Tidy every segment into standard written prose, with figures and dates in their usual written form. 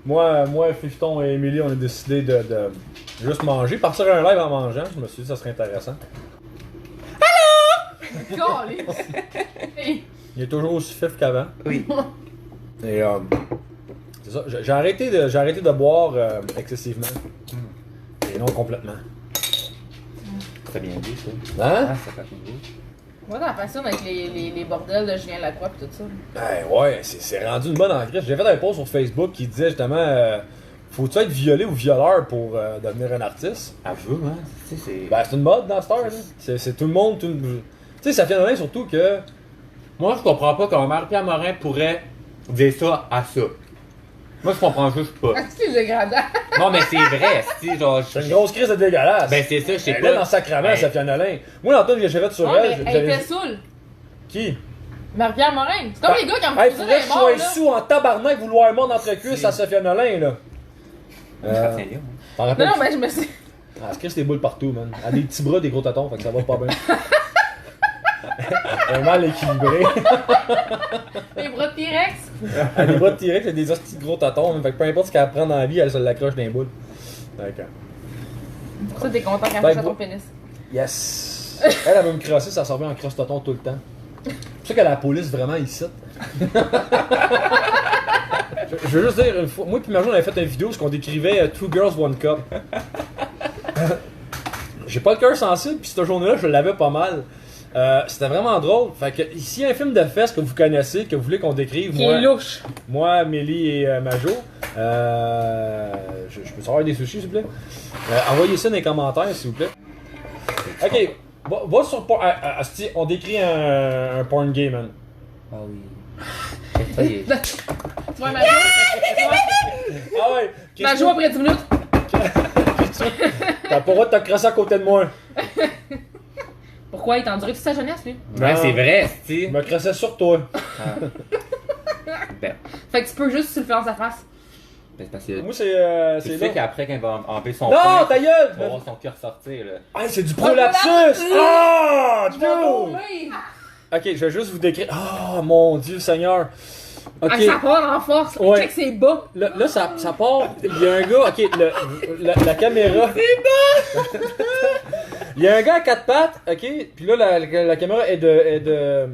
Moi, Fifton et Emily, on a décidé de juste manger. Partir un live en mangeant, je me suis dit que ça serait intéressant. Il est toujours aussi fif qu'avant. Oui. Et c'est ça, j'ai arrêté de boire excessivement. Et non complètement. Très bien dit, ça. Hein? Ah, ça fait bien dit. Moi, dans la passion avec les bordels de Julien Lacroix pis tout ça. Ben ouais, c'est rendu une bonne enquête. J'ai fait un post sur Facebook qui disait justement faut-tu être violé ou violeur pour devenir un artiste? Avoue, hein. Tu sais, c'est. Ben c'est une mode dans Star, là. C'est tout le monde. Tu sais, ça fait rien surtout que. Moi, je comprends pas comment Marie-Pierre Morin pourrait dire ça à ça. Moi, je comprends juste pas. C'est dégradant. Non, mais c'est vrai, c'est genre. C'est une grosse crise de dégueulasse. Ben, c'est ça, je sais Elle pas. est dans Sacrament, Ben, Safia Nolin. Moi, l'entendre que j'ai fait sur Ouais, elle, mais elle était saoule. Qui? Marie-Pierre Morin. C'est comme les gars qui ont Hey, refusé faudrait que les je morts, sois là. sous en tabarnak vouloir mordre d'entrecuisse à Safia Nolin, là. ça tient bien. T'en Non, rappelles? non, mais je me suis. Ah, se crisse des boules partout, man. Elle a des petits bras, des gros tatons, fait que ça va pas bien. Elle est mal équilibrée. Les bras de T-Rex. Elle a des bras de T-Rex, elle a des hosties de gros tatons, fait que peu importe ce qu'elle prend dans la vie, elle se l'accroche dans les boules. D'accord. Pour ça, t'es content quand Ben, tu touches à ton pénis. Yes! Elle va me crosser, ça servait en crosse-taton tout le temps. C'est pour ça qu'elle a la police vraiment ici. Je veux juste dire, une fois, moi et Marjo on avait fait une vidéo où on décrivait Two Girls, One Cup. J'ai pas le cœur sensible, puis cette journée-là, je l'avais pas mal. C'était vraiment drôle. Fait que, s'il y a un film de fesses que vous connaissez, que vous voulez qu'on décrive, Qui est louche. moi, Mélie et Majo, je peux savoir des sushis, s'il vous plaît? Envoyez ça dans les commentaires, s'il vous plaît. Ok, va sur Asti, on décrit un porn game, man. Ah oui. Ça y est. Tu vois, Majo? Ah ouais! Majo après 10 minutes. T'as pas le droit de te crasser à côté de moi. Pourquoi? Il t'a enduré toute sa jeunesse, lui. Ouais, c'est vrai, Je c'est. me crassais sur toi. Ben, Fait que tu peux juste se le faire dans sa face. c'est parce que. Moi, Tu c'est sais là. qu'après, quand il va enlever son Non, poing, ta gueule! tu vas voir son cœur sortir, là. Ah, c'est du prolapsus! Ah! dude! Oui! Ok, je vais juste vous décrire. Ah, mon Dieu Seigneur! Ok, Ah, ça part en force. Ouais. Check ses bas. là ça part. Il y a un gars, ok, la caméra. C'est bon! Il y a un gars à quatre pattes, ok, puis là la caméra est de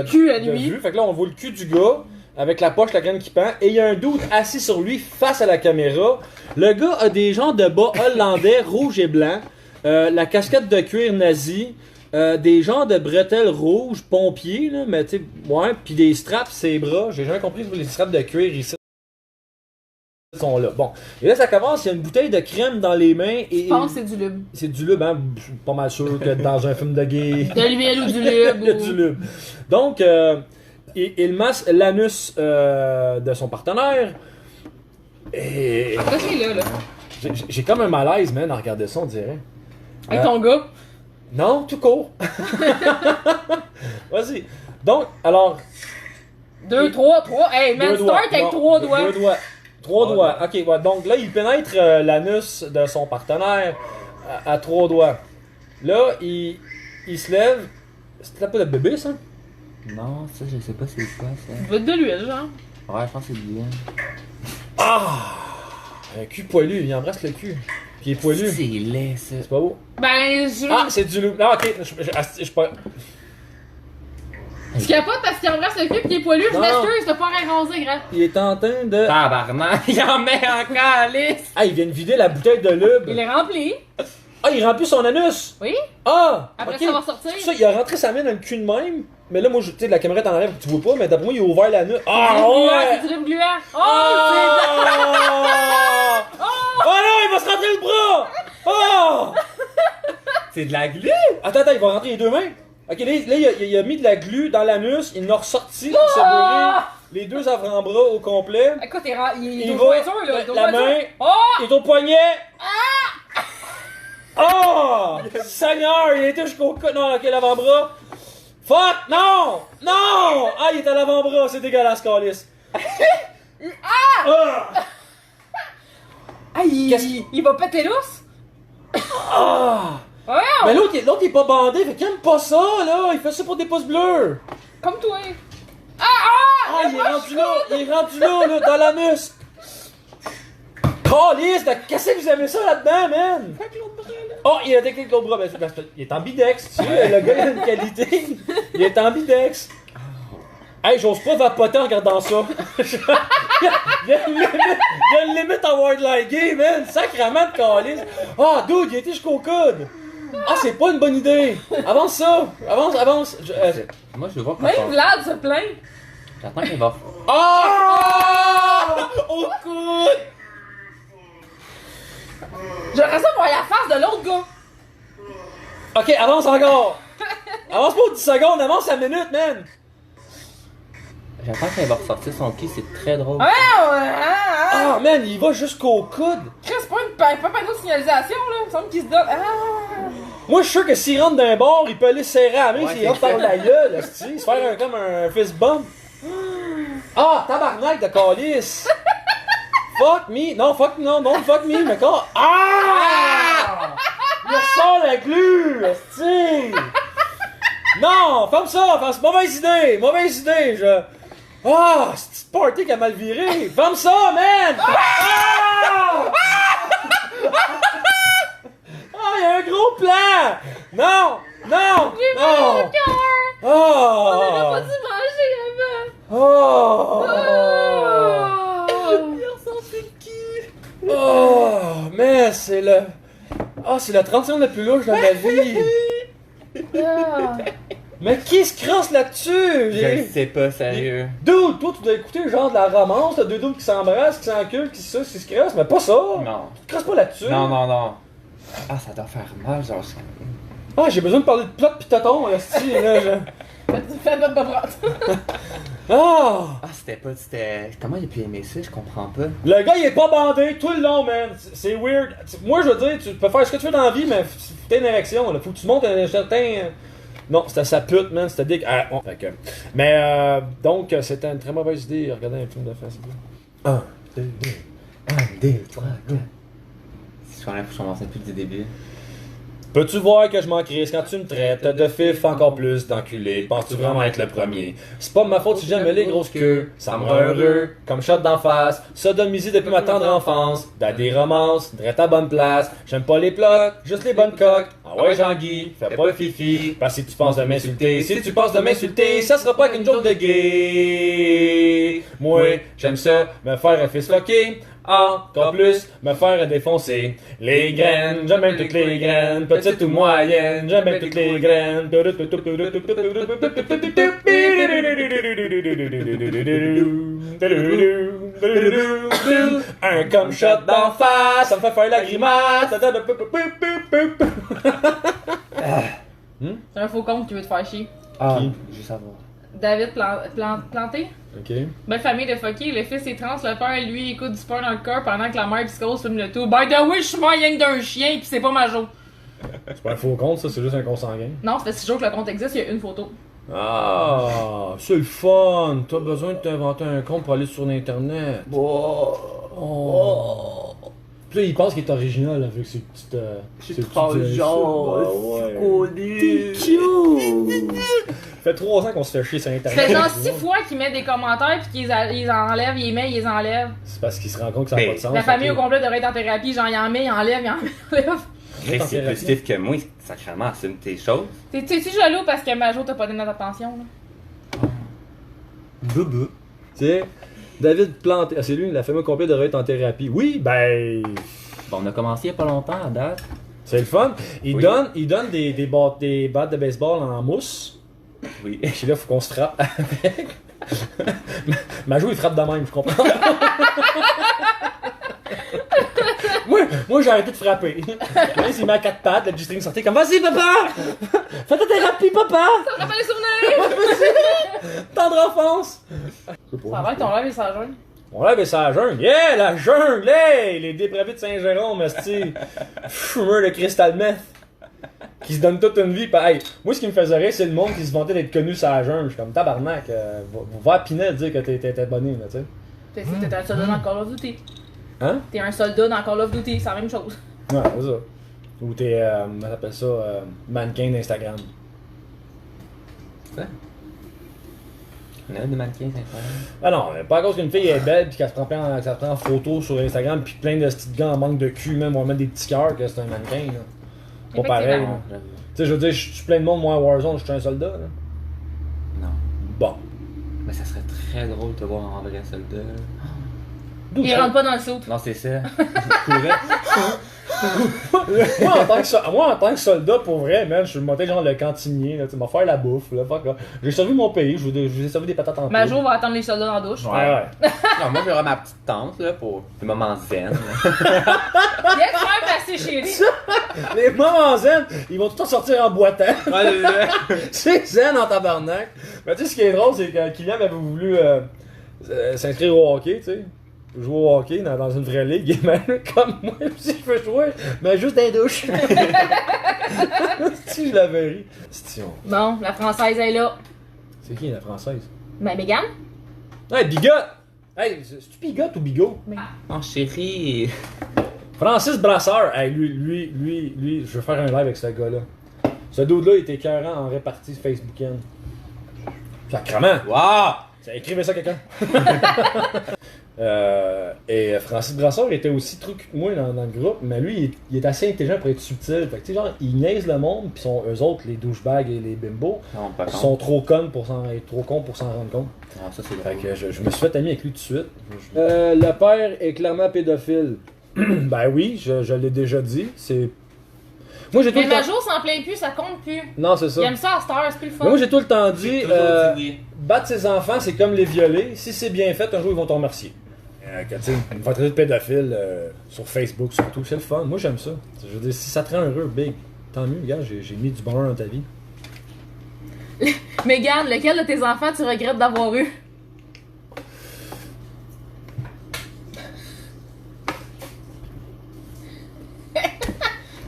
cul à lui. vue. Fait que là on voit le cul du gars avec la poche, la graine qui pend, et il y a un dude assis sur lui face à la caméra. Le gars a des genres de bas hollandais rouge et blanc, la casquette de cuir nazi. Des genres de bretelles rouges, pompiers, là, mais tu sais, ouais, pis des straps ses bras. J'ai jamais compris les straps de cuir ici sont là. Bon, et là ça commence, il y a une bouteille de crème dans les mains et. Je pense que c'est du lube. C'est du lube, hein? Je suis pas mal sûr que dans un film de gay. De l'huile ou du Il y a lube. du lube. Donc, il masse l'anus de son partenaire. Et. Accrochez-le, là. J'ai comme un malaise, man, à regarder ça, on dirait. Avec ton gars. Non, tout court. Vas-y. Donc, alors. 2, 3, 3. Hey, man, deux doigts. start avec Non, 3 doigts. Deux doigts. Trois doigts. Ok, ouais. Donc là, il pénètre l'anus de son partenaire à trois doigts. Là, il se lève. C'est pas de bébé, ça? Non, ça, je sais pas c'est quoi, ça. Va de l'huile, genre. Ouais, je pense que c'est bien. Ah! Un cul poilu, il embrasse le cul. Puis il est poilu. C'est laid, ça. C'est pas beau. Ben, je. Ah, c'est du loup. Non, ok. Je pas. Tu capotes parce qu'il embrasse le cul pis qu'il est poilu. Je Non. m'excuse, t'as pas rien rasé, grand. Il est en train de. Tabarnak, il en met en calice! Ah, il vient de vider la bouteille de lube. Il est rempli. Ah, il remplit son anus. Oui. Ah! Après ok. ça va sortir. C'est pour ça, il a rentré sa main dans le cul de même. Mais là, moi, tu sais, la caméra est en arrière, tu vois pas, mais d'après moi, il a ouvert l'anus. Ah, ouais! C'est du lube gluant. Oh, Ah! Oh non, il va se rentrer le bras! Oh! C'est de la glu! Attends, il va rentrer les deux mains. Ok, là, il a mis de la glu dans l'anus, il en a ressorti, il s'est beurré les deux avant-bras au complet. Écoute, il est Il au va, pointure, là. Il est au la pointure. main, Oh! il est au poignet. Oh! Seigneur, il était jusqu'au cou. Non, ok, l'avant-bras. Fuck! Non! Non! Ah, il est à l'avant-bras, c'est dégueulasse, Calis. Ah! Ah, il va péter l'ours? Ah! Ouais, Mais l'autre, il est pas bandé, fait qu'il aime pas ça, là. Il fait ça pour des pouces bleus. comme toi. Ah, il est rendu là, dans l'anus. Calisse, qu'est-ce que vous aimez ça là-dedans, man? Oh, il a technique l'autre bras. Il est ambidex, tu sais, le gars il a une qualité. Il est ambidex. Hey, j'ose pas vapoter en regardant ça. Il y a une limite en Wildlife Game, man. Sacrement de calice. Ah, dude, il a été jusqu'au coude. Ah, c'est pas une bonne idée. Avance ça. Avance. Moi, je veux voir quand Même Vlad se plaint. J'attends qu'il va. Ah! Au coude. J'aurais ça voir la face de l'autre gars. Ok, avance encore. Avance pas aux 10 secondes, avance à minute, man. J'attends qu'il va ressortir son ki, c'est très drôle. Ah, man, il va jusqu'au coude. Chris, c'est pas une panneau de signalisation, là. Il me semble qu'il se donne. Moi, je suis sûr que s'il rentre d'un bar, il peut aller serrer à la main Ouais, s'il rentre par la gueule, se faire comme un fist bump. Ah, tabarnak de calice. Fuck me. Non, fuck me, mais quand. Ah! Il ressort la glu, esti. Non, ferme ça, mauvaise idée, Ah, c'est petite party qui a mal viré. Ferme ça, man! Ah! Ah, il y a un gros plan! Non! J'ai mal au cœur. Oh! On aurait pas dû manger avant. Oh! Il a ressorti le cul. Oh! Mais c'est le... Ah, c'est la 30 secondes la plus louche dans ma vie! Mais qui se crosse là-dessus? Je sais pas, sérieux. Dude, toi tu dois écouter genre de la romance, t'as deux dudes qui s'embrassent, qui s'enculent, qui se crossent, mais pas ça! Non. Tu te crosses pas là-dessus! Non. Ah, ça doit faire mal, genre. Ah, j'ai besoin de parler de plot pis tonton, là, Fais notre babrante. Ah! Ah, c'était. Comment il a pu aimer ça? Je comprends pas. Le gars, il est pas bandé tout le long, man. C'est weird. Moi, je veux dire, tu peux faire ce que tu veux dans la vie, mais t'as une érection, là. Faut que tu montes un certain... Non, c'était sa pute, man. C'était dégueu. Ah, bon. Fait que... Mais, donc, c'était une très mauvaise idée, regarder un film de Facebook. 1, 2, 3, 4. Si je faut commencer depuis le début. Peux-tu voir que je m'en crisse quand tu me traites de fif encore plus d'enculé? Penses-tu vraiment être le premier? C'est pas ma faute si j'aime les grosses queues. Ça me rend heureux, comme shot d'en face. Sodomisé depuis ma tendre enfance. Dans des romances, drette à bonne place. J'aime pas les plots, juste les bonnes coques. Ah ouais, Jean-Guy, fais pas le fifi. Parce que si tu penses de m'insulter, ça sera pas qu'une joke de gay. Moi, j'aime ça, me faire un fist fucké. Encore plus, me faire défoncer. Les graines, j'aime même toutes les graines, petites ou moyennes, j'aime même toutes les graines. Un comme shot d'en face, ça me fait faire la grimace. C'est un faux compte qui veut te faire chier. Ah, Qui? je veux savoir. David Planté. Ok. Belle famille de fuckés, le fils est trans, le père lui écoute du porn dans le corps pendant que la mère psychose filme le tout. By the way, je suis mort rien que d'un chien pis c'est pas Majo. C'est pas un faux compte, ça, c'est juste un consanguin. Non, ça fait 6 jours que le compte existe, il y a une photo. Ah, c'est le fun. T'as besoin de t'inventer un compte pour aller sur l'internet. Oh. Puis là, il pense qu'il est original avec ses petites. C'est genre, T'es cute. Ça fait 3 ans qu'on se fait chier sur Ça internet. fait genre 6 fois qu'il met des commentaires pis qu'ils ils enlèvent, il met, ils enlèvent. C'est parce qu'il se rend compte que ça n'a pas de sens. La famille au ok. complet devrait être en thérapie, genre il en met, il enlève, il enlève. Chris, c'est plus stiff que moi, sacrément, assume tes choses. T'es-tu jaloux parce que Majo t'a pas donné notre attention, là? Boubou. Tu sais, David Planté. Ah, c'est lui, la famille au complet devrait être en thérapie. Oui, ben. Bon, on a commencé il y a pas longtemps à date. C'est le fun. Il Oui. donne des battes de baseball en mousse. Oui. Puis là, faut qu'on se frappe avec. Majo, il frappe de même, je comprends. moi j'ai arrêté de frapper. Là, il s'est mis à 4 pattes, le G-string sortait comme vas-y, papa! Fais ta thérapie, papa! Ça me rappelle les souvenirs! Tendre enfance! Ça va être ton rêve et sa jeune. On lève et c'est la jungle. Yeah, la jungle! Hey! Les dépravés de Saint-Jérôme, esti. Fumeur de cristal meth. Qui se donne toute une vie. Hey, moi, ce qui me faisait rire, c'est le monde qui se vantait d'être connu sur la jungle. Je suis comme tabarnak. Va à Pinel dire que t'étais abonné, là, tu sais. T'es un soldat dans Call of Duty. Hein? T'es un soldat dans Call of Duty, c'est la même chose. Ouais, c'est ça. Ou t'es, on appelle ça, mannequin d'Instagram. Ça? Il y en a des mannequins, c'est incroyable. Ah non, pas à cause qu'une fille est belle pis qu'elle se prend en photo sur Instagram pis plein de petits gars en manque de cul même vont mettre des petits cœurs que c'est un mannequin là. Pas pareil là. Non, j'avoue. Tu sais, je veux dire, je suis plein de monde, moi à Warzone, je suis un soldat là. Non. Bon. Mais ça serait très drôle de te voir en vrai soldat. D'où Il je- rentre pas dans le saut. Non, c'est ça. Je courais. moi, en tant que soldat, pour vrai, man, je suis monté genre le cantinier, là, tu m'as faire la bouffe, là, fuck, là. J'ai servi mon pays, je vous ai servi des patates en Majo va attendre les soldats dans la douche. Ouais, ouais. Non, moi j'aurais ma petite tente là pour le moment zen. là. Viens te faire passer chez lui. Les moments zen, ils vont tout le temps sortir en boitant. Ouais, c'est ça. C'est zen en tabarnak. Mais tu sais, ce qui est drôle, c'est que Kylian avait voulu s'inscrire au hockey, tu sais. Jouer au hockey dans une vraie ligue, mais comme moi, si je veux jouer, mais juste dans les douches. Si je l'avais ri. Bon, la française est là. C'est qui la française? Ben, Mégane? Hey, Bigot! Hey, c'est-tu Bigot ou Bigot? Oh chérie. Francis Brasseur! Hey, lui, je veux faire un live avec ce gars-là. Ce dude-là, il était écœurant en répartie Facebookienne. Sacrement! Wow! Écrivez ça quelqu'un! Et Francis Brasseur était aussi trop que moi dans le groupe, mais lui, il est assez intelligent pour être subtil. Fait que, tu sais, genre, il niaise le monde, pis eux autres, les douchebags et les bimbos, Non, pas con. sont trop cons pour s'en rendre compte. Ah, ça c'est Fait drôle. que je me suis fait ami avec lui tout de suite. Le père est clairement pédophile. Ben oui, je l'ai déjà dit. C'est. Moi j'ai tout Mais le temps. Majo s'en plaint plus, ça compte plus. Non, c'est ça. Il aime ça à Star, c'est plus le fun. Mais moi j'ai tout le temps dit, J'ai toujours dit oui. battre ses enfants, c'est comme les violer. Si c'est bien fait, un jour ils vont t'en remercier. Tu sais, une fois traiter de pédophile sur Facebook surtout, c'est le fun. Moi j'aime ça. Je veux dire, si ça te rend heureux, big. Tant mieux, gars, j'ai mis du bonheur dans ta vie. Mégane, lequel de tes enfants tu regrettes d'avoir eu?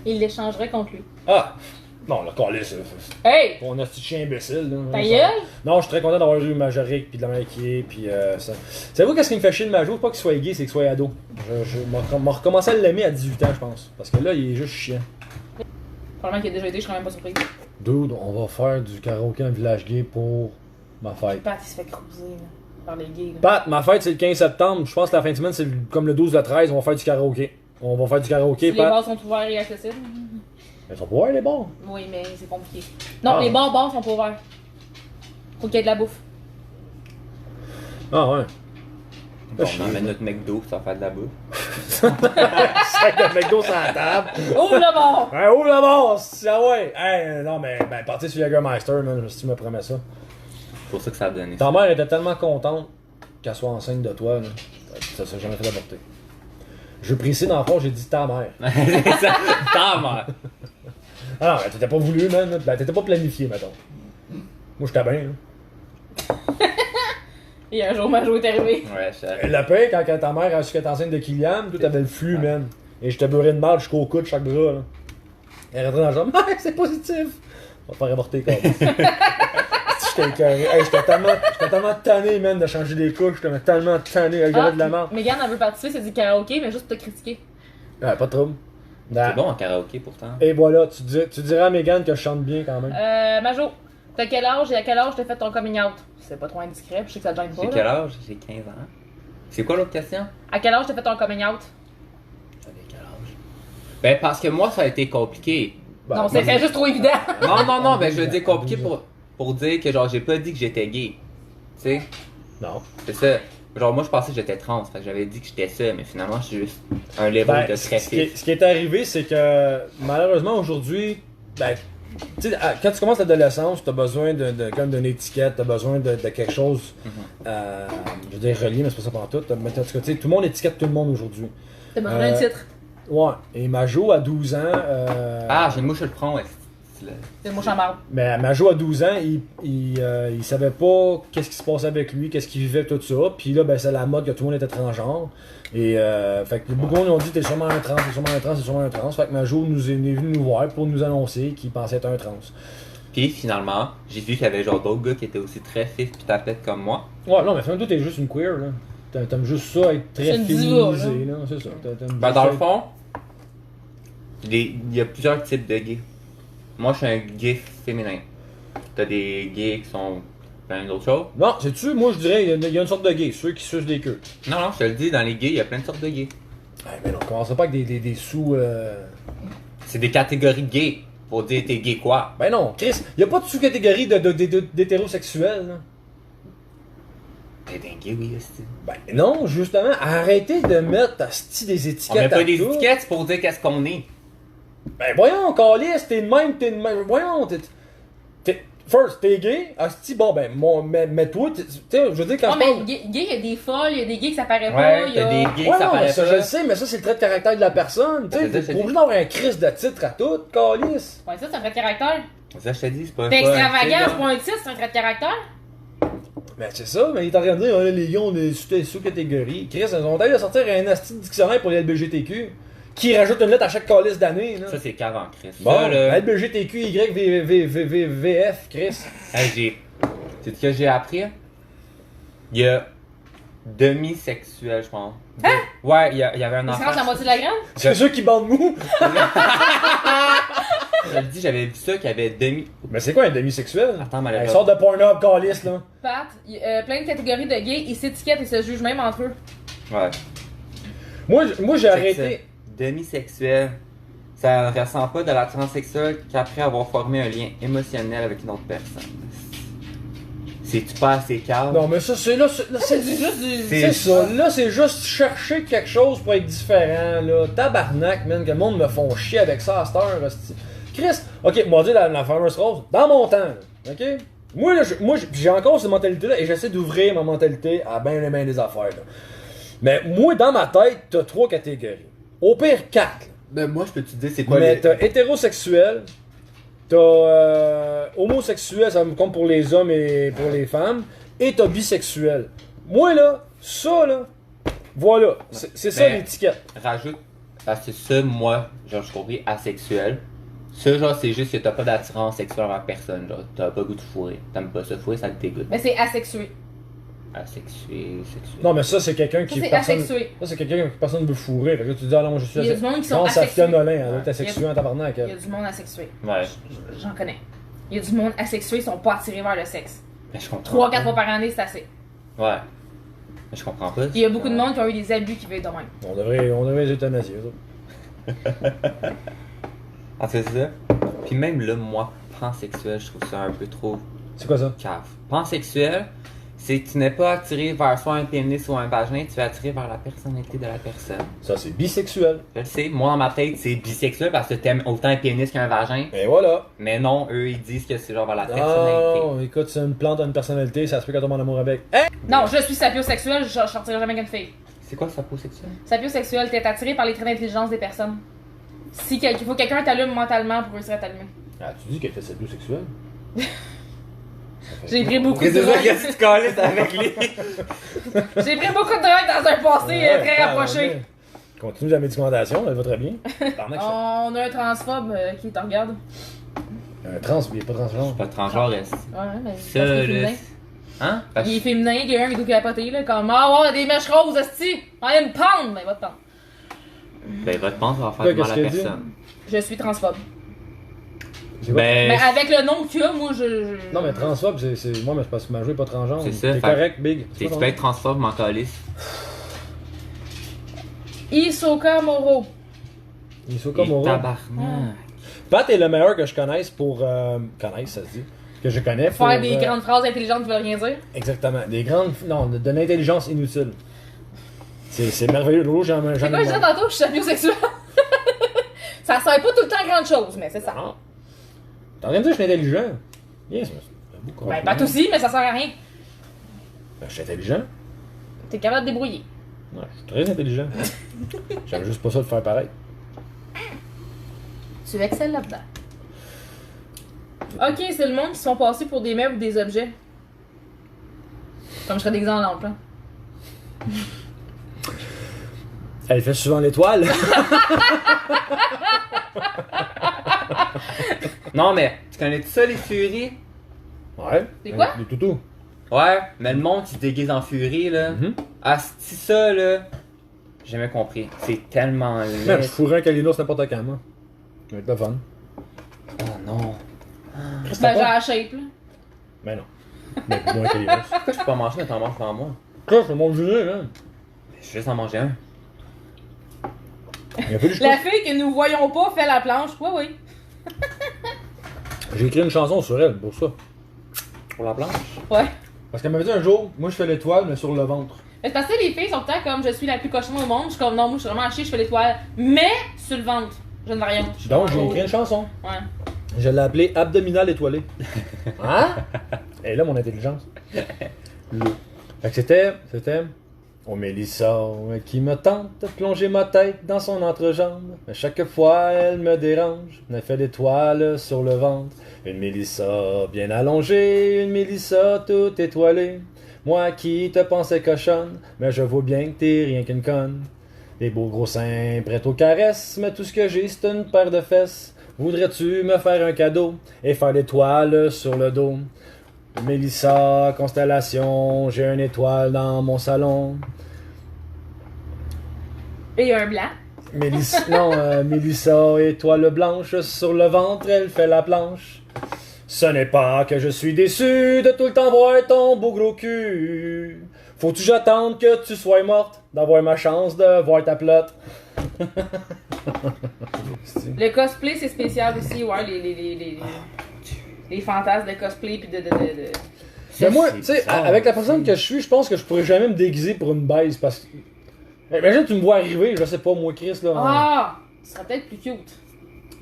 Il l'échangerait contre lui. Ah! Non, le calice, Hey! on a ce petit chien imbécile. Là, Ta Ça- gueule? Non, je suis très content d'avoir eu Majoric puis de la manière qu'il est, puis ça. Savez-vous qu'est-ce qui me fait chier de Majo? C'est pas qu'il soit gay, c'est qu'il soit ado. Je m'ai recommencé à l'aimer à 18 ans, je pense. Parce que là, il est juste chiant. Probablement qu'il a déjà été, je serais même pas surpris. Dude, on va faire du karaoké en village gay pour ma fête. Pat, il se fait cruiser là, par les gays. Là. Pat, ma fête c'est le 15 septembre. Je pense que la fin de semaine, c'est comme le 12 le 13, on va faire du karaoké. On va faire du karaoké, Si les Pat. bars sont ouverts et accessibles. Ils sont pas ouverts, les bars. Oui, mais c'est compliqué. Non, Ah. les bars sont pas ouverts. Faut qu'il y ait de la bouffe. Ah ouais. Bon, on emmène notre McDo, ça va faire de la bouffe. Sac de McDo sur la table. Oh le bar! Hey, ouvre la barre! Ah ouais! Hey, non, mais ben, partir sur Jägermeister, man, si tu me promets ça. C'est pour ça que ça a donné. Ta mère était tellement contente qu'elle soit enceinte de toi, là. Ça s'est jamais fait d'avorter. Je précise, dans le fond, j'ai dit ta mère. C'est ça. Ta mère. Ah non, t'étais pas voulu, man. Ben, t'étais pas planifié, mettons. Moi, j'étais bien, là. Et un jour, Majo est arrivé. Ouais, je sais. Le pire, quand ta mère a su qu'elle était enceinte de Kylian, toi, t'avais le flux, man. Et je te beurrais de mal jusqu'au cou de chaque bras, là. Elle rentrait dans la jambe. Ah, c'est positif! On va te faire avorter, comme. J'étais écœuré. Hey, j'étais tellement tanné, man, de changer des couches. J'étais tellement tanné avec de la merde. Mégane, elle veut participer, c'est du karaoké, mais juste pour te critiquer. Ouais, pas de trouble. C'est bon en karaoké pourtant. Et voilà, tu diras à Mégane que je chante bien quand même. Majo, t'as quel âge et à quel âge t'as fait ton coming out? C'est pas trop indiscret, je sais que ça te gêne pas. J'ai là. quel âge? J'ai 15 ans. C'est quoi l'autre question? À quel âge t'as fait ton coming out? J'avais quel âge? Ben parce que moi ça a été compliqué. Ben, non, c'est juste trop évident. Non, ben je veux dire compliqué pour dire que genre j'ai pas dit que j'étais gay. Tu sais? Non. C'est ça. Genre moi je pensais que j'étais trans, fait que j'avais dit que j'étais ça, mais finalement je suis juste un level Ben, de ce très qui est arrivé, c'est que malheureusement aujourd'hui, ben, tu sais, quand tu commences l'adolescence, tu as besoin comme d'une étiquette, tu as besoin de quelque chose, je veux dire relié, mais c'est pas ça pour tout. Mais en tout cas, tu sais, tout le monde étiquette tout le monde aujourd'hui. T'as besoin d'un titre. Ouais, et Majo à 12 ans. Ah, j'ai une mouche sur le front, ouais. C'est moi, j'en marre. Mais Majo à 12 ans, il savait pas qu'est-ce qui se passait avec lui, qu'est-ce qu'il vivait, tout ça. Puis là, ben, c'est la mode que tout le monde était transgenre. Et fait que beaucoup de monde ont dit t'es sûrement un trans, t'es sûrement un trans, t'es sûrement un trans. Fait que Majo est venu nous voir pour nous annoncer qu'il pensait être un trans. Puis finalement, j'ai vu qu'il y avait genre d'autres gars qui étaient aussi très fifs pis tapettes comme moi. Ouais, non, mais finalement, toi, t'es juste une queer, là. T'aimes juste ça, être très C'est une diva, féminisé, là. C'est ça. T'aimes Ben juste dans le être- fond, il y a plusieurs types de gays. Moi je suis un gay féminin. T'as des gays qui sont Plein d'autres choses. Non, sais-tu, moi je dirais, il y a une sorte de gay, ceux qui sucent des queues. Non, je te le dis, dans les gays, il y a plein de sortes de gays. Mais non, commence pas avec des sous. C'est des catégories de gays. Pour dire t'es gay quoi. Ben non, Chris, y a pas de sous-catégorie d'hétérosexuels, là. T'es un gay, oui, c'est. Ben non, justement, arrêtez de mettre des On étiquettes met pas à des tout. étiquettes pour dire qu'est-ce qu'on est. Ben voyons, Calice, t'es de même. Voyons, First, t'es gay, asti, bon ben, mais toi, tu sais, je veux dire, quand Non, je parle... mais gay, il y a des folles, il y a des gays que ça paraît pas, Ouais, il y a... t'as des gays Ouais, ça non, mais paraît ça, pas. je le sais, mais ça, c'est le trait de caractère de la personne, tu sais, C'est ça, je t'es te pas obligé dis. d'avoir un crise de titre à tout, Calice. Ouais, ça, c'est un trait de caractère. Ça, je te dis, c'est pas. T'es pas un extravagant, style, c'est pas un titre, c'est un trait de caractère. Mais c'est ça, mais il est en train de dire, oh, les gars, on est sous-catégorie. Chris, ils ont d'ailleurs sortir un asti de dictionnaire pour les LBGTQ, qui rajoute une lettre à chaque calice d'année, là. Ça, c'est cave en Chris. Bon, Ça, là. LBGTQ, VF, Chris. Hey, c'est ce que j'ai appris. Il y a demi-sexuel, je pense. Hein? Ouais, il y avait un Il se enfant. range la moitié de la graine. C'est ceux qui bandent mou. Je le dis, j'avais vu ça qu'il y avait demi. Mais c'est quoi un demi-sexuel? Attends, Elle malheureusement. sort de Pornhub, calice, là. Pat, plein de catégories de gays, ils s'étiquettent et se jugent même entre eux. Ouais. Moi j'ai arrêté. Demi-sexuel. Ça ne ressent pas de l'attirance sexuelle qu'après avoir formé un lien émotionnel avec une autre personne. C'est-tu pas assez calme? Non, mais ça, c'est là, c'est juste du... C'est ça, là, c'est juste chercher quelque chose pour être différent, là. Tabarnak, man, que le monde me font chier avec ça à cette heure, hostie. Chris, ok, moi, dit la fameuse rose, dans mon temps, là, ok? Moi, là, j'ai encore cette mentalité-là et j'essaie d'ouvrir ma mentalité à ben les mains des affaires, là. Mais moi, dans ma tête, t'as 3 catégories. Au pire, 4. Ben, moi, je peux te dire c'est quoi Mais les... t'as hétérosexuel, t'as homosexuel, ça me compte pour les hommes et pour les femmes, et t'as bisexuel. Moi là, ça là, voilà, c'est ça Ben, l'étiquette. Rajoute, parce que ça, moi, genre, je compris asexuel. Ça, genre, c'est juste que t'as pas d'attirance sexuelle envers personne, genre, t'as pas goût de fourrer. T'aimes pas ça, fourrer, ça te dégoûte. Mais c'est asexué. Asexué, sexuel. Non mais ça c'est quelqu'un qui Ça, c'est personne, asexué. ça c'est quelqu'un que personne veut fourrer. Fait que là, tu dis ah non moi je suis Il y a du monde qui sont non, Safia asexués. Nolin, elle doit être Ouais. asexuée en tabarnak. Il y a Elle. du monde asexué. Ouais. J'en connais. Il y a du monde asexué, ils sont pas attirés vers le sexe. Mais je comprends. 3-4 fois par année, c'est assez. Ouais. Mais je comprends pas. Il y a beaucoup de monde qui ont eu des abus qui veulent de même. On devrait les euthanasier, eux autres. Ah, c'est ça. Puis même là, moi, pansexuel, je trouve ça un peu trop C'est quoi ça? cave. Pansexuel, c'est que tu n'es pas attiré vers soit un pénis ou un vagin, tu es attiré vers la personnalité de la personne. Ça c'est bisexuel. Je le sais, moi dans ma tête, c'est bisexuel parce que t'aimes autant un pénis qu'un vagin. Et voilà. Mais non, eux, ils disent que c'est genre vers la personnalité. Oh, écoute, c'est une plante, a une personnalité, ça se peut qu'elle tombe en amour avec. Hein? Non, je suis sapiosexuel, je sortirai jamais avec une fille. C'est quoi sa peau sexuelle? Sapiosexuel, t'es attiré par les traits d'intelligence des personnes. Si il faut que quelqu'un t'allume mentalement pour réussir à t'allumer. Ah, tu dis qu'elle était sapiosexuelle? J'ai pris beaucoup de C'est ça drogue. que tu te calisses avec lui. J'ai pris beaucoup de drogue dans un passé très rapproché. Continue la médication, elle va très bien. Tabarnak, ça. On a un transphobe qui te regarde. Un trans, il est pas transgenre. Pas transgenre, est Ouais, mais Ça, parce qu'il est là. féminin. Hein? Parce Il est féminin, il y a un vidéo qui a capoté, là, comme ah ouais, des mèches roses, esti! On a une pente! Ben, va te pendre. ben, votre pense va faire Quoi, du mal à qu'est-ce qu'elle dit? personne. Je suis transphobe. C'est quoi? Ben, Mais avec le nom qu'il y a, moi, je... Non, mais transphobe, c'est. Moi, mais c'est parce que ma jouée est pas transgenre. C'est ça, C'est fait- correct, Big. C'est tu pas peux être transphobe, m'en calisse. Isoka Moro. Ils sont comme Et au tabarnak. Pat est le meilleur que je connaisse pour. Connaisse, ça se dit. Que je connais pour. Faire des grandes phrases intelligentes qui veulent rien dire. Exactement. Des grandes. Non, de l'intelligence inutile. C'est merveilleux. L'autre, j'en ai. C'est quoi, je disais tantôt, je suis sapiosexuel. Ça sert pas tout le temps à grande chose, mais c'est ça. Non. T'es en train de dire que je suis intelligent? Yes, mais c'est un beau Ben, compliment. pas aussi, mais ça sert à rien. Ben, je suis intelligent. T'es capable de débrouiller. Ouais, je suis très intelligent. J'aime juste pas ça de faire pareil. Tu excelles là-dedans. Ok, c'est le monde qui se font passer pour des meubles ou des objets. Comme je serais déguisé en lampe, hein. Elle fait souvent l'étoile. Non, mais tu connais ça, les furies? Ouais. C'est quoi? Les toutous. Ouais, mais le monde qui se déguise en furie, là. Mhm. Ah, c'est ça, là. J'ai jamais compris. C'est tellement Man, laid. je fourrais un Kalinos n'importe quand, moi. Ça va être le fun. Oh non. Ben, j'ai la shape, là. Ben non. Mais moins intelligent. Pourquoi je peux pas manger, mais t'en manges devant moi? Quoi, c'est mon dîner, là? Je vais juste en manger un. Il y a plus de La fille que nous voyons pas fait la planche. Oui, oui. J'ai écrit une chanson sur elle, pour ça. Pour la planche? Ouais. Parce qu'elle m'avait dit un jour, moi je fais l'étoile, mais sur le ventre. Mais c'est parce que les filles sont tout le temps comme je suis la plus cochonne au monde. Je suis comme non, moi je suis vraiment hachée, je fais l'étoile. Mais sur le ventre. Je ne variante. Donc j'ai écrit une chanson. Ouais. Je l'ai appelée Abdominal étoilé. Hein? Et là, mon intelligence. Fait que c'était. Oh Mélissa, qui me tente de plonger ma tête dans son entrejambe. Mais chaque fois, elle me dérange. Elle fait des toiles sur le ventre. Une Mélissa bien allongée, une Mélissa toute étoilée. Moi qui te pensais cochonne, mais je vois bien que t'es rien qu'une conne. Des beaux gros seins prêts aux caresses, mais tout ce que j'ai, c'est une paire de fesses. Voudrais-tu me faire un cadeau et faire l'étoile sur le dos? Mélissa, constellation, j'ai une étoile dans mon salon. Et un blanc. Mélissa, étoile blanche, sur le ventre, elle fait la planche. Ce n'est pas que je suis déçu de tout le temps voir ton beau gros cul. Faut-tu j'attendre que tu sois morte, d'avoir ma chance de voir ta plotte? Le cosplay, c'est spécial aussi, ouais, les fantasmes de cosplay pis de... Mais moi, tu sais, bizarre, avec la personne que je suis, je pense que je pourrais jamais me déguiser pour une baise parce que. Imagine, tu me vois arriver, je sais pas, moi, Chris, là. Ah! Ce serait peut-être plus cute.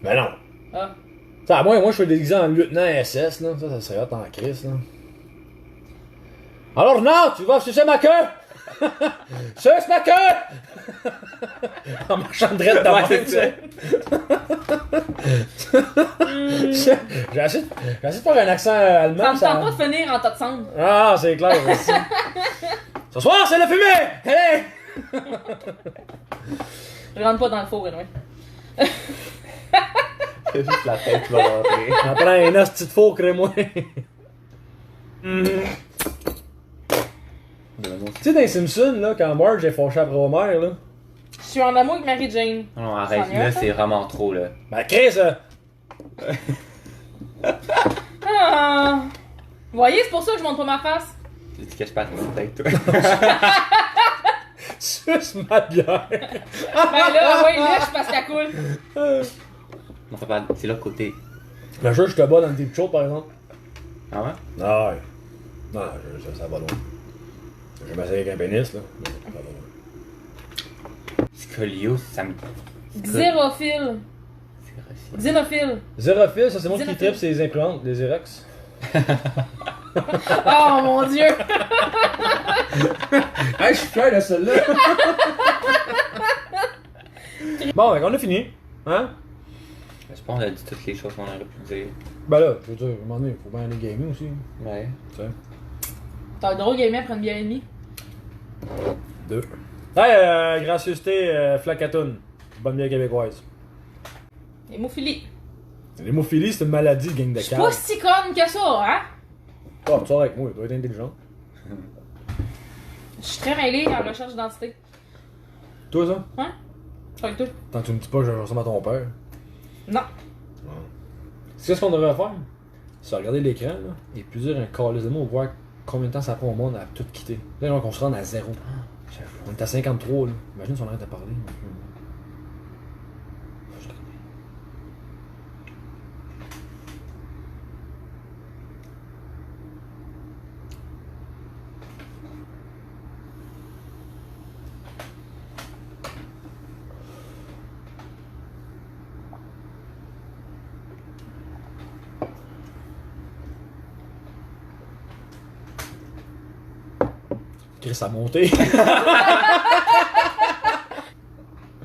Ben non. Ah. Tu sais, à moi, je suis déguisé en lieutenant SS, là. Ça serait hot en Chris, là. Alors, non, tu vas sucer ma queue! Suce ma queue! En marchant de raide dans Ouais, mon c'est ça. J'ai essayé de faire un accent allemand. Ça me tente pas de finir en tas de cendres. Ah, c'est clair, aussi. Ce soir, c'est le fumée! Hey! Je rentre pas dans le four, ouais. C'est juste la tête qui va rentrer. On prend un hostie de four, crée-moi. Tu sais, dans les Simpsons, là, quand Marge est fâchée après Homer, là. Je suis en amour avec Mary Jane. Non, arrête, Ça en est là, un, c'est vraiment trop, là. Ben, Chris, Ah. Vous voyez, c'est pour ça que je montre pas ma face. Tu te caches pas ta tête, toi. suce ma bière. Ben là, ouais, lèche parce qu'elle coule. On fait pas. C'est là, côté. Le jeu, je te bats dans le deep show, par exemple. Ah ouais? Ah ouais. Non, ça va loin. J'ai jamais essayé avec un pénis, là. Mais ça va loin. Scolio, ça me. Xérophile. Xénophile. Zérophile, ça c'est moi qui Zérophile. tripe ses imprimantes, les Xerox. Oh mon dieu. Hey, je suis fier de celle-là. Bon, ben, on a fini. Hein? Je pense qu'on a dit toutes les choses qu'on aurait pu dire. Ben là, je veux dire, à un moment donné, faut bien aller gamer aussi. Ouais. Tu sais. T'as un drôle gamer après une bière et demie. 2. Hey, gracieuseté, Flacatoun. Bonne bière québécoise. Hémophilie. L'hémophilie, c'est une maladie, gang de Je suis cave. pas si conne que ça, hein? Ah, tu sors avec moi, tu dois être intelligent. Je suis très mêlée en recherche d'identité. Toi, ça? Hein? Je suis avec toi. Tant que tu me dis pas que je ressemble à ton père. Non. C'est ce qu'on devrait faire? C'est regarder l'écran, là, et puis dire un calice de mots, voir combien de temps ça prend au monde à tout quitter. Là, on se rend à 0. On est à 53, là. Imagine si on arrête de parler. Chris a monté.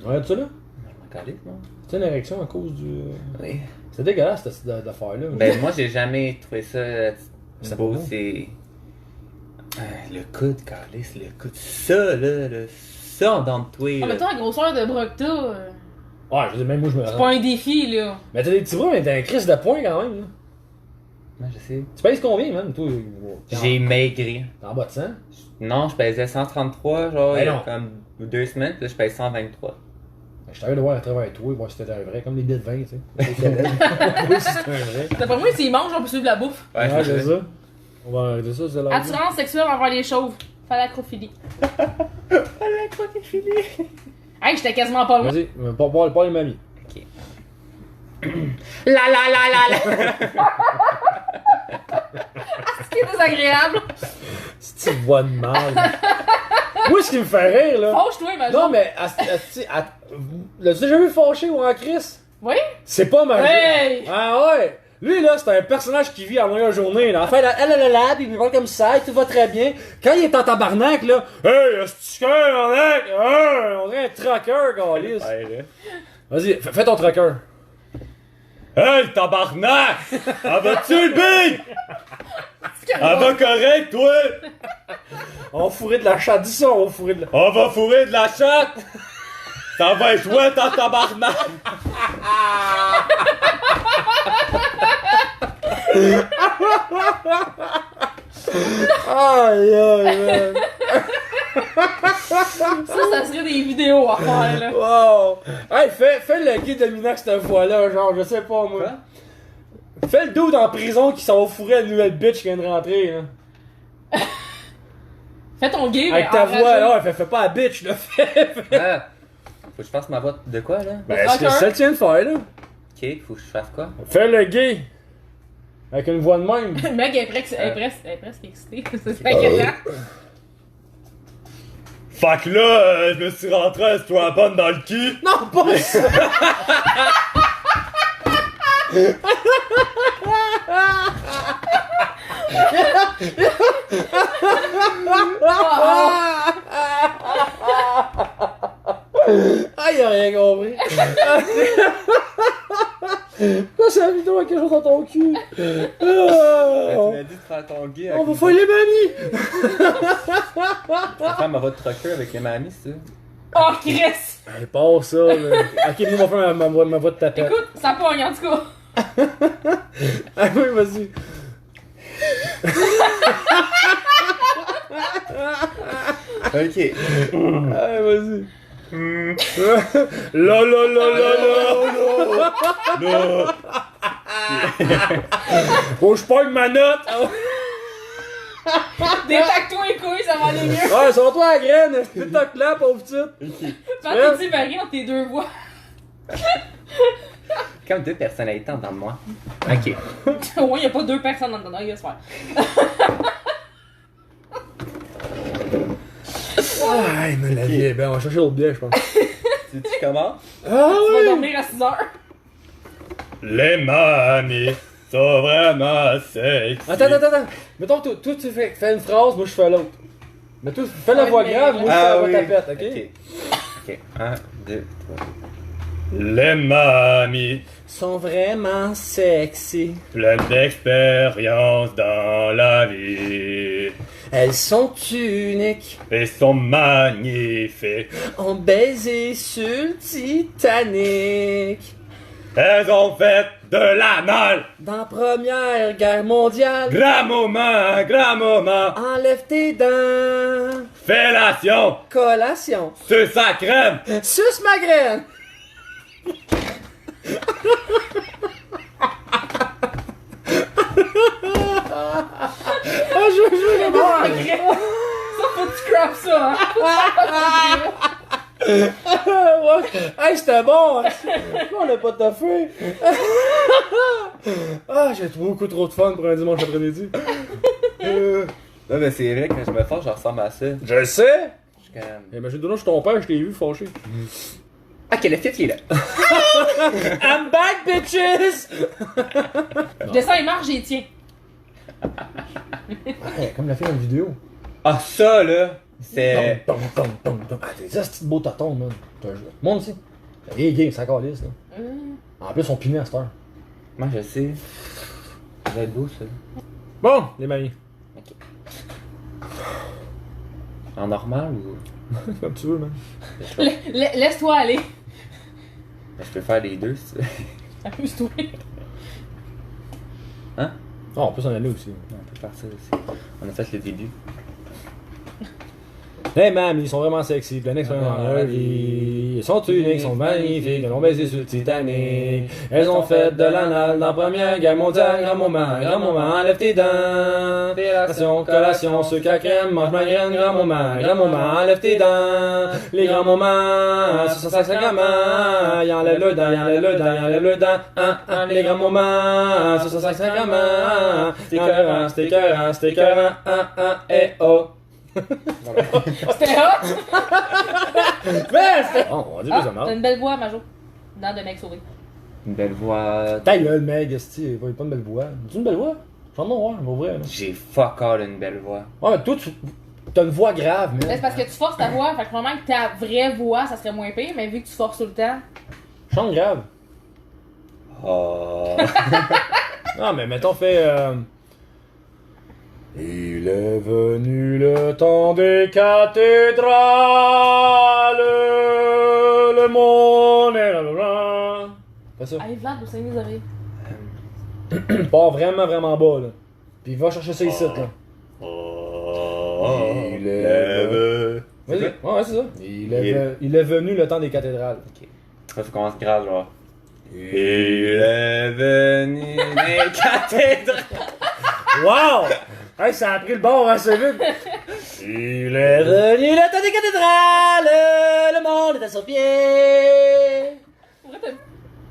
Regarde ça là? Je m'en calais, moi. C'est une érection à cause du. Oui. C'est dégueulasse cette affaire-là. Ben, moi, j'ai jamais trouvé ça C'est beau. pas beau. C'est. Le coude, calice, le coude. Ça, là, ça en dedans de toi. Ah, mais toi, la grosseur de bras que t'as, Ouais, je veux dire, même moi je me c'est pas un défi, là. Mais t'as des petits bras, mais t'as un Chris de poing quand même. Là. Ouais, je sais. Tu pèses combien, man? Toi, J'ai maigri. T'es en bas de 100? Non, je pesais 133, genre, Ben il y a non. comme 2 semaines, puis là, je pèse 123. Je t'avais de voir à travers toi, voir si c'était un vrai, comme les billets de 20, tu sais. Oui, si c'était un vrai. T'as pas moi, s'il mange, on peut suivre la bouffe. Ouais, c'est ça. On va arrêter ça, c'est là. Attirance sexuelle envers les chauves. Phallacrophilie. Phallacrophilie. Hey, j'étais quasiment pas loin. Vas-y, pas les mamies. Ok. La. C'est désagréable. C'est une voix de mal. Moi, ce qui me fait rire, là. Fâche-toi, imagine. Non, mais, l'as-tu déjà vu fâché ou en crise? Oui? C'est pas mal. Hey! Ah ouais! Lui, là, c'est un personnage qui vit à longueur de journée, là. En fait, elle, puis il parle comme ça, et tout va très bien. Quand il est en tabarnak, là, hey, est-ce que tu tabarnak? On dirait un tracker, galice. Ouais, là. Vas-y, fais ton tracker. Hey, tabarnak! Ah, vas-tu le big? Ah, va correct, toi! On va fourrer de la chatte, dis ça, on va fourrer de la... On va fourrer de la chatte! Ça va être ouais, ta tabarnak! Aïe, aïe, man. Ça serait des vidéos à faire, là. Wow! Hey, fais le guide de Minax cette fois-là, genre, je sais pas, moi. Quoi? Fais le dude en prison qui s'en va fourrer à une nouvelle bitch qui vient de rentrer, là. Fais ton gay, Avec mais ta enragé. voix, là, fais pas la bitch, là. Ah, faut que je fasse ma voix de quoi, là? Ben, c'est ça le tien de faire, là. Ok, faut que je fasse quoi? Fais le gay. Avec une voix de même. Meg est presque excitée. C'est inquiétant. Fait que là, je me suis rentré à ce bonne dans le cul. Non, pas ça! Ah, y'a rien compris. Pourquoi c'est la vidéo avec quelque chose dans ton cul? Tu m'as dit de faire ton gay avec On va faire les mamies! Je vais faire ma voix de trucker avec les mamies, c'est ça? Oh, Chris! Hey, pas ça, là. Ok, nous, on va faire ma voix de tapette. Écoute, ça pogne en tout cas. Ah oui, vas-y. Ok. Allez, vas-y. La la la la la la. Faut que je pogne ma note. Détaque-toi les couilles, ça va aller mieux. Ouais, sur toi la graine. Fais ta clap, pauvre petite. Quand tu dis varie entre tes deux voix. Comme deux personnalités en dedans de moi. Ok. Ouais, y'a pas deux personnes dans le faire. Ah, mais la vie est belle. On va chercher l'autre biais, je pense. Tu commences? Ah Tu vas oui! dormir à 6 heures. Les mamies sont vraiment sexy. Attends. Mettons, toi, tu fais une phrase, moi je fais l'autre. Mais toi, fais la Ouais, voix mais- grave, moi je fais la voix tapette, ok? Ok. 1, 2, 3. Les mamies Sont vraiment sexy. pleines d'expérience dans la vie Elles sont uniques. et sont magnifiques. On baisé sur le Titanic. Elles ont fait de la malle. Dans la Première Guerre mondiale. Grand moment. Enlève tes dents. Fellation Collation. sur sa crème. Suce ma graine. Je veux les voir. Ça, faut que tu crapes ça, hein. Ouais. Hey, c'était bon! On l'a pas toffé! Ah, j'ai beaucoup trop de fun pour un dimanche après-midi. Non, mais c'est vrai que quand je me force, je ressemble à ça. Je le sais! Je suis comme... Imagine, je suis ton père, je t'ai vu fâché. Ok, le fit, il est là. I'm back, bitches! Le dessin, il marche, j'y tiens. Ouais, comme la fait dans la vidéo. Ah, ça, là, c'est... Ah, t'es ça, c'est beau tonton, man. Monte ici. Hey, gay, ça calisse, là. En plus, on pinait à cette heure. Moi, je sais. Ça va être beau, ça. Bon, les mamies. Ok. En normal ou... Comme tu veux, man. Laisse-toi aller. Je peux faire les deux, si tu veux. Amuse-toi. Hein? Oh, on peut s'en aller aussi. On peut faire ça aussi. On a fait le début. Hey man, ils sont vraiment sexy, plein d'expériences dans leur vie. Ils sont uniques, ils sont magnifiques, elles ont baisé sur le Titanic. Elles ont fait de l'anal dans la première guerre mondiale. Grand moment, enlève tes dents. Collation, sucre à crème, mange ma graine. Grand moment, enlève tes dents. Les grands moments, ça sacrament. Y'en enlève le dent, le dent. Les grands moments, ça sacrament. C'était écœurant, eh oh. C'était hot! Mais c'était... Oh, on va dire que ça T'as marche. une belle voix, Majo. Dans de mec sauvé. Une belle voix. Ta gueule, mec, esti, pas une belle voix. C'est une belle voix? J'en ai voir, pour vrai. Là. J'ai fuck all une belle voix. Ouais, mais toi, t'as une voix grave, Mais mais. c'est parce que tu forces ta voix, fait que probablement que ta vraie voix, ça serait moins pire, mais vu que tu forces tout le temps. Chante grave. Oh. Non, mais mettons, fait. Il est venu le temps des cathédrales, le monde est là. Fais ça. Allez, Vlad, vous saignez les oreilles. Part vraiment bas, là. Puis va chercher ça ici, là. Il est venu. Vas-y. Ouais, c'est ça. Il est venu le temps des cathédrales. Ok. Ça commence grave, genre. Il est venu des cathédrales. Wow! Hey, ça a pris le bord assez vite! Il est venu le temps des cathédrales, le monde est à son pied.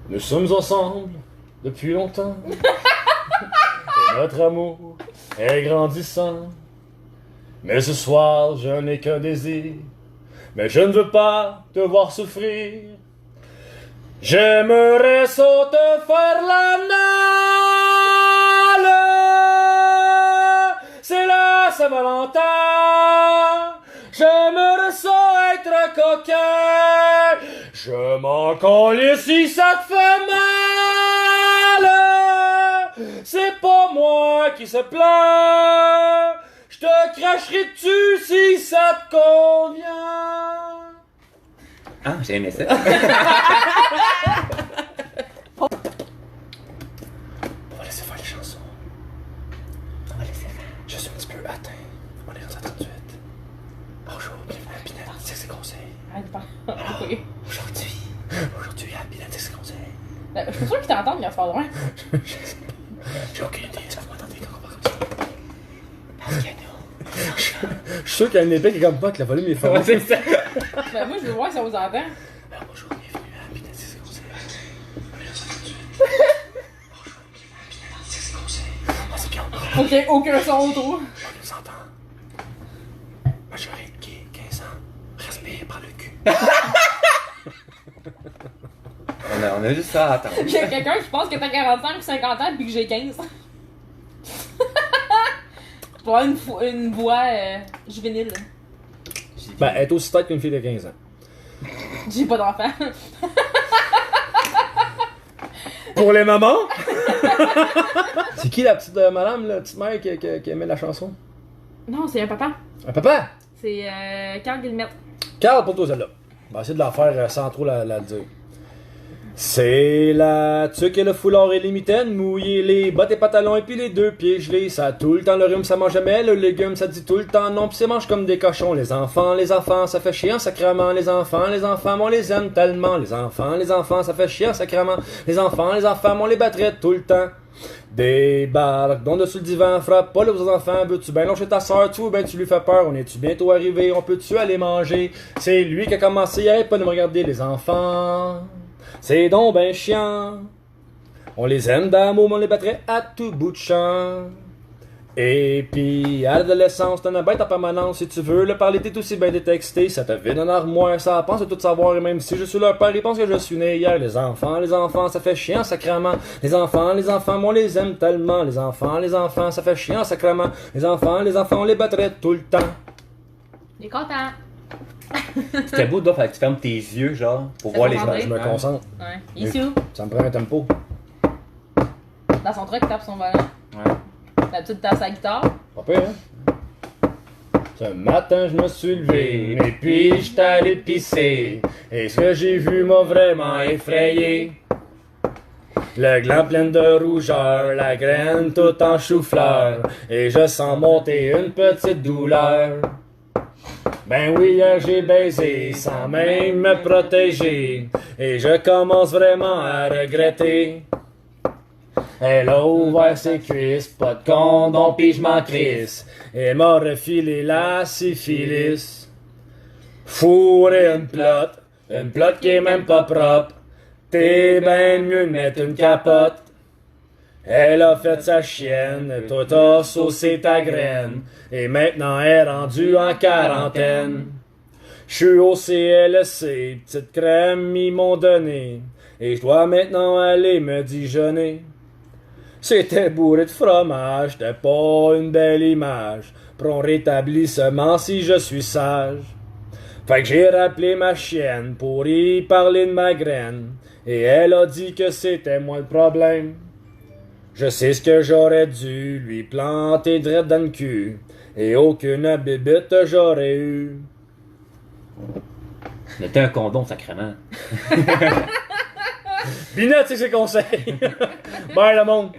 Nous sommes ensemble depuis longtemps, et notre amour est grandissant. Mais ce soir, je n'ai qu'un désir, mais je ne veux pas te voir souffrir. J'aimerais ça te faire l'anal. C'est la Saint-Valentin. J'aimerais ça être coquin. Je m'en calisse si ça te fait mal. C'est pas moi qui se plaint. Je te cracherai dessus si ça te convient. Ah, j'ai aimé ça. On va laisser faire les chansons. On va laisser faire. Je suis un petit peu atteint. On est rendu à 38. Bonjour, bienvenue à Pinette, c'est conseils. Arrête pas. Oui. Aujourd'hui à Pinette, c'est conseils. Je suis sûr qu'ils t'entendent, mais il va se faire loin. J'ai aucune idée, est-ce que vous m'entendez quand on parle comme ça? Parce que nous. Je suis sûr qu'il y a une épée qui est comme pas, que le volume est fort. C'est ça. Ben, moi, je veux voir si on vous entend. Alors bonjour, bienvenue à Pinette, c'est conseils. Ah, c'est bien. Faut qu'il y ait aucun son autour. On nous entend. Majorité, 15 ans. Respire par le cul. On a juste ça à attendre. Il y a quelqu'un qui pense que t'as 45 ou 50 ans puis que j'ai 15. Je dois avoir une voix juvénile. Ben, elle est aussi tête qu'une fille de 15 ans. J'ai pas d'enfant. Pour les mamans? C'est qui la petite madame, la petite mère qui aimait la chanson? Non, c'est un papa. Un papa? C'est Carl Guillemette. Carl, pour toi celle-là. On va essayer de la faire sans trop la dire. C'est la tuque et le foulard et les mitaines mouillées, les bottes et pantalons et puis les deux pieds gelés. Ça a tout le temps le rhume, ça mange jamais le légume, ça dit tout le temps non, pis c'est mange comme des cochons. Les enfants, ça fait chier en sacrement. Les enfants, on les aime tellement. Les enfants, ça fait chier en sacrement. Les enfants, on les battrait tout le temps. Débarque donc dessus le divan, frappe pas les enfants. Veux-tu bien lâcher ta soeur, tu ou ben tu lui fais peur? On est-tu bientôt arrivé? On peut-tu aller manger? C'est lui qui a commencé, arrête pas de me regarder les enfants. C'est donc ben chiant. On les aime d'amour, mais on les battrait à tout bout de champ. Et puis, à l'adolescence, t'en as bête en permanence. Si tu veux le parler, t'es aussi bien détexté. Ça te vide en armoire, ça pense de tout savoir. Et même si je suis leur père, ils pensent que je suis né hier. Les enfants, ça fait chiant sacrement. Les enfants, on les aime tellement. Les enfants, ça fait chiant sacrement. Les enfants, on les battrait tout le temps. Il est content. C'était beau, donc, fallait que tu fermes tes yeux, genre, pour voir les concentré. Je me concentre. Ouais. Ici, Ça me prend un tempo. dans son truc, il tape son volant. Ouais. D'habitude, tape sa guitare. Pas pire, hein? Ce matin, je me suis levé, et puis j'étais allé pisser. Et ce que j'ai vu m'a vraiment effrayé. Le gland plein de rougeur, la graine tout en chou-fleur. Et je sens monter une petite douleur. Ben oui, hier j'ai baisé sans même me protéger. Et je commence vraiment à regretter. Elle a ouvert ses cuisses, pas de condom pis je m'en crisse. Elle m'a refilé la syphilis. Fourré une plotte qui est même pas propre. T'es ben mieux de mettre une capote. Elle a fait sa chienne, toi t'as saucé ta graine. Et maintenant elle est rendue en quarantaine. J'suis au CLSC, petite crème ils m'ont donné. Et je dois maintenant aller me déjeuner. C'était bourré de fromage, c'était pas une belle image. Prompt rétablissement si je suis sage. Fait que j'ai rappelé ma chienne pour y parler de ma graine. Et elle a dit que c'était moi le problème. Je sais ce que j'aurais dû lui planter direct dans le cul. Et aucune bébite j'aurais eu. Mettez un condom, sacrément. Binette, c'est ses conseils. Bye le monde.